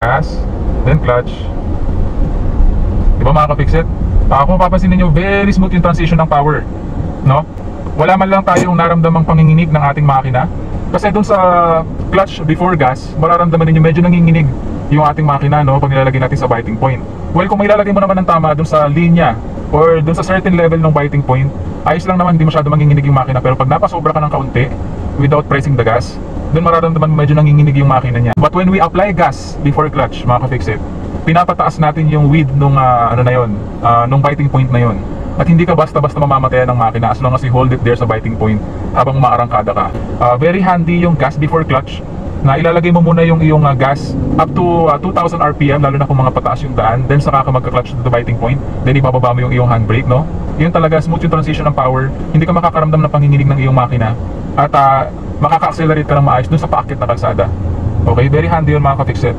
gas, then clutch. Diba mga ka-fixit? Kung mapapansin ninyo, very smooth yung transition ng power, no? Wala man lang tayong naramdamang panginginig ng ating makina. Kasi dun sa clutch before gas, mararamdaman ninyo medyo nanginginig yung ating makina, no? Pag nilalagay natin sa biting point. Well, kung ilalagay mo naman ng tama dun sa linya or dun sa certain level ng biting point, ayos lang naman, hindi masyado manginginig yung makina. Pero pag napasobra ka ng kaunti without pressing the gas, dun mararamdaman mo medyo nanginginig yung makina niya. But when we apply gas before clutch, mga ka-fixit, pinapataas natin yung width nung nung biting point na yon. At hindi ka basta-basta mamamatayan ng makina as long as you hold it there sa biting point habang umaarangkada ka. Very handy yung gas before clutch, na ilalagay mo muna yung iyong gas up to 2000 RPM, lalo na kung mga pataas yung daan, then saka ka magka-clutch to the biting point, then ibababa mo yung iyong handbrake, no? Yun talaga, smooth yung transition ng power, hindi ka makakaramdam ng panginginig ng iyong makina, at makaka-accelerate ka ng maayos dun sa paakit na kalsada. Okay, very handy yun mga ka-fixit.